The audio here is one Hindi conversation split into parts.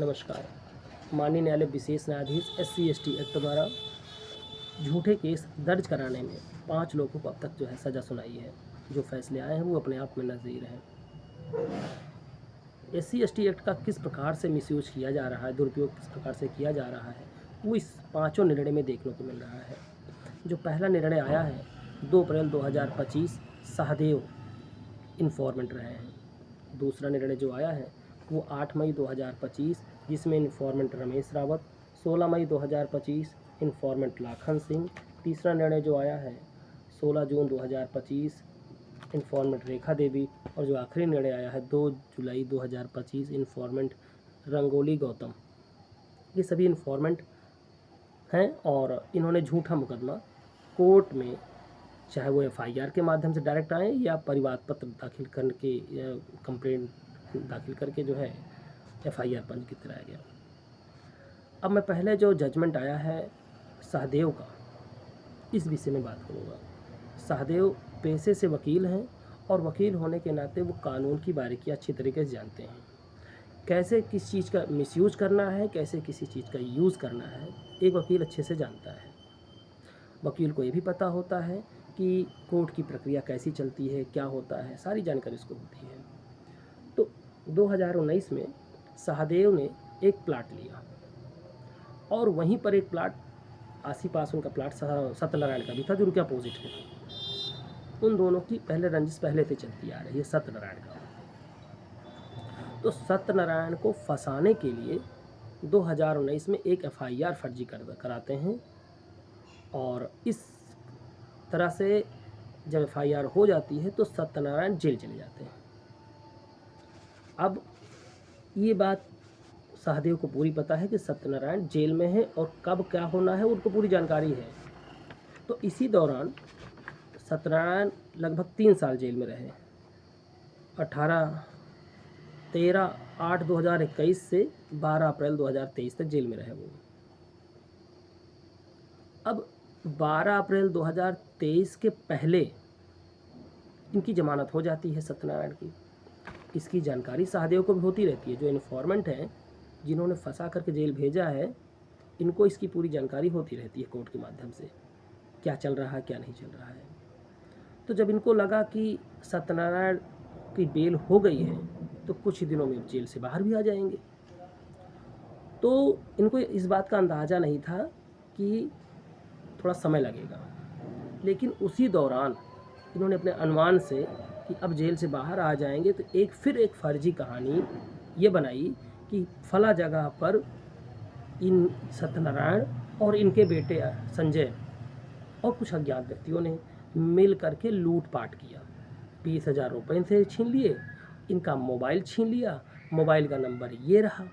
नमस्कार। माननीय न्यायालय विशेष न्यायाधीश SC/ST एक्ट द्वारा झूठे केस दर्ज कराने में 5 लोगों को अब तक जो है सज़ा सुनाई है। जो फैसले आए हैं वो अपने आप में नज़ीर हैं। SC/ST एक्ट का किस प्रकार से मिसयूज किया जा रहा है, दुरुपयोग किस प्रकार से किया जा रहा है, वो इस पाँचों निर्णय में देखने को मिल रहा है। जो पहला निर्णय आया है 2 अप्रैल 2025 सहदेव इन्फॉर्मेंट रहे हैं। दूसरा निर्णय जो आया है वो 8 मई 2025 जिसमें इन्फॉर्मेंट रमेश रावत, 16 मई 2025 इन्फॉर्मेंट लाखन सिंह। तीसरा निर्णय जो आया है 16 जून 2025 इन्फॉर्मेंट रेखा देवी, और जो आखिरी निर्णय आया है 2 जुलाई 2025 इन्फॉर्मेंट रंगोली गौतम। ये सभी इन्फॉर्मेंट हैं और इन्होंने झूठा मुकदमा कोर्ट में, चाहे वो FIR के माध्यम से डायरेक्ट आए या परिवाद पत्र दाखिल करके या कंप्लेंट दाखिल करके जो है FIR पंजीकृत कराया गया। अब मैं पहले जो जजमेंट आया है सहदेव का, इस विषय में बात करूँगा। सहदेव पेशे से वकील हैं और वकील होने के नाते वो कानून की बारीकियाँ अच्छी तरीके से जानते हैं। कैसे किस चीज़ का मिसयूज करना है, कैसे किसी चीज़ का यूज़ करना है, एक वकील अच्छे से जानता है। वकील को ये भी पता होता है कि कोर्ट की प्रक्रिया कैसी चलती है, क्या होता है, सारी जानकारी उसको होती है। तो 2019 में सहदेव ने एक प्लाट लिया और वहीं पर एक प्लाट आसी-पास उनका प्लाट सत्यनारायण का भी था जो उनके अपोजिट है। उन दोनों की पहले रंजिश पहले से चलती आ रही है सत्यनारायण का। तो सत्यनारायण को फंसाने के लिए 2019 में एक FIR फर्जी कराते हैं और इस तरह से जब FIR हो जाती है तो सत्यनारायण जेल चले जाते हैं। अब ये बात सहदेव को पूरी पता है कि सत्यनारायण जेल में है और कब क्या होना है उनको पूरी जानकारी है। तो इसी दौरान सत्यनारायण लगभग 3 साल जेल में रहे। 13/8/2021 से 12 अप्रैल 2023 तक जेल में रहे वो। अब 12 अप्रैल 2023 के पहले इनकी जमानत हो जाती है सत्यनारायण की। इसकी जानकारी सहदेव को भी होती रहती है। जो इन्फॉर्मेंट हैं जिन्होंने फंसा करके जेल भेजा है, इनको इसकी पूरी जानकारी होती रहती है कोर्ट के माध्यम से, क्या चल रहा है क्या नहीं चल रहा है। तो जब इनको लगा कि सत्यनारायण की बेल हो गई है तो कुछ ही दिनों में जेल से बाहर भी आ जाएंगे, तो इनको इस बात का अंदाज़ा नहीं था कि थोड़ा समय लगेगा। लेकिन उसी दौरान इन्होंने अपने अनुमान से कि अब जेल से बाहर आ जाएंगे तो फिर एक फर्जी कहानी ये बनाई कि फला जगह पर इन सत्यनारायण और इनके बेटे संजय और कुछ अज्ञात व्यक्तियों ने मिल करके लूटपाट किया। 20,000 रुपये से छीन लिए, इनका मोबाइल छीन लिया, मोबाइल का नंबर ये रहा।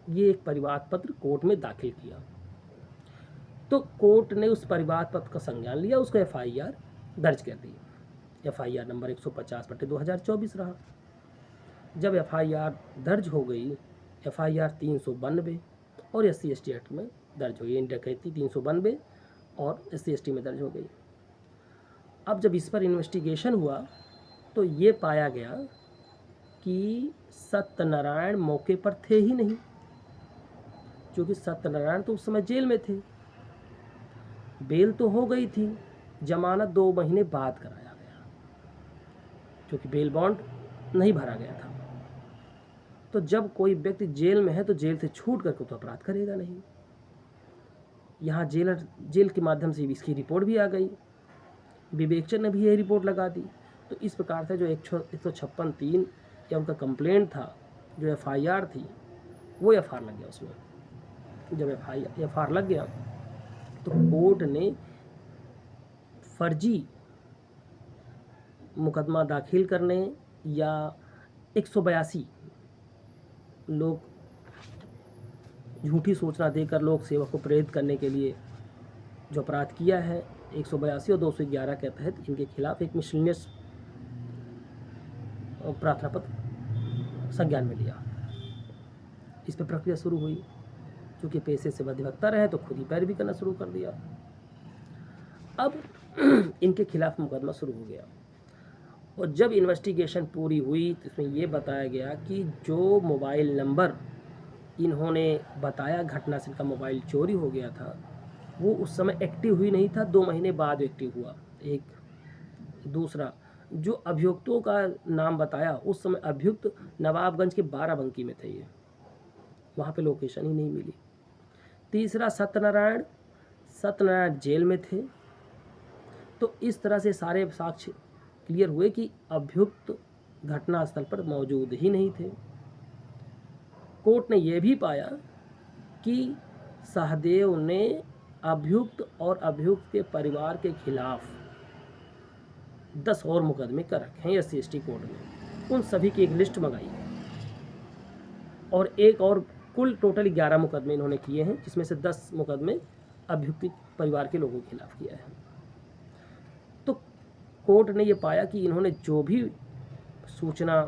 ये एक परिवाद पत्र कोर्ट में दाखिल किया तो कोर्ट ने उस परिवाद पत्र का संज्ञान लिया, उसको FIR दर्ज कर दी। FIR नंबर 150/2024 रहा। जब FIR दर्ज हो गई, FIR 392 और SC/ST एक्ट में दर्ज हो गई। डकैती 392 और SC/ST में दर्ज हो गई। अब जब इस पर इन्वेस्टिगेशन हुआ तो ये पाया गया कि सत्यनारायण मौके पर थे ही नहीं, क्योंकि सत्यनारायण तो उस समय जेल में थे। बेल तो हो गई थी, जमानत 2 महीने बाद कराया गया क्योंकि बेल बॉन्ड नहीं भरा गया था। तो जब कोई व्यक्ति जेल में है तो जेल से छूट करके तो अपराध करेगा नहीं। यहाँ जेल के माध्यम से इसकी रिपोर्ट भी आ गई, विवेचन ने भी यही रिपोर्ट लगा दी। तो इस प्रकार से जो 156(3) या उनका कंप्लेंट था, जो FIR थी, वो FR लग गया उसमें। जब FR लग गया तो कोर्ट ने फर्जी मुकदमा दाखिल करने या 182 लोग झूठी सूचना देकर लोक सेवक को प्रेरित करने के लिए जो अपराध किया है, 182 और 211 के तहत इनके खिलाफ एक मिसलिनियस प्रार्थना पत्र संज्ञान में लिया। इस पर प्रक्रिया शुरू हुई। चूँकि पेशे से अधिवक्ता रहे तो खुद ही पैरवी करना शुरू कर दिया। अब इनके खिलाफ मुकदमा शुरू हो गया और जब इन्वेस्टिगेशन पूरी हुई तो इसमें ये बताया गया कि जो मोबाइल नंबर इन्होंने बताया घटना से इनका मोबाइल चोरी हो गया था, वो उस समय एक्टिव हुई नहीं था, 2 महीने बाद एक्टिव हुआ। एक दूसरा, जो अभियुक्तों का नाम बताया, उस समय अभियुक्त नवाबगंज के बाराबंकी में थे ये, वहाँ पे लोकेशन ही नहीं मिली। तीसरा, सत्यनारायण जेल में थे। तो इस तरह से सारे साक्ष्य क्लियर हुए कि अभियुक्त घटनास्थल पर मौजूद ही नहीं थे। कोर्ट ने यह भी पाया कि सहदेव ने अभियुक्त और अभियुक्त के परिवार के खिलाफ 10 और मुकदमे कर रखे हैं SC/ST कोर्ट ने। उन सभी की एक लिस्ट मंगाई और एक और कुल टोटल 11 मुकदमे इन्होंने किए हैं, जिसमें से 10 मुकदमे अभियुक्त परिवार के लोगों के खिलाफ किया है। तो कोर्ट ने ये पाया कि इन्होंने जो भी सूचना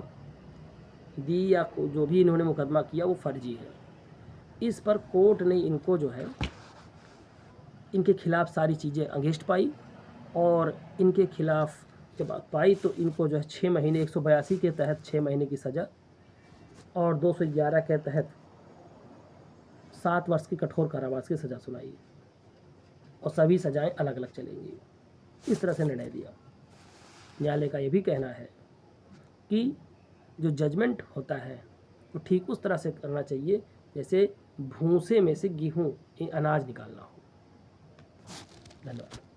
दी या जो भी इन्होंने मुकदमा किया वो फर्जी है। इस पर कोर्ट ने इनको जो है, इनके खिलाफ सारी चीज़ें अगेंस्ट पाई और इनके खिलाफ जब पाई तो इनको जो है 6 महीने 182 के तहत 6 महीने की सज़ा और 211 के तहत 7 वर्ष की कठोर कारावास की सज़ा सुनाई और सभी सज़ाएं अलग अलग चलेंगी। इस तरह से निर्णय दिया। न्यायालय का ये भी कहना है कि जो जजमेंट होता है वो ठीक उस तरह से करना चाहिए जैसे भूसे में से गेहूँ अनाज निकालना हो। धन्यवाद।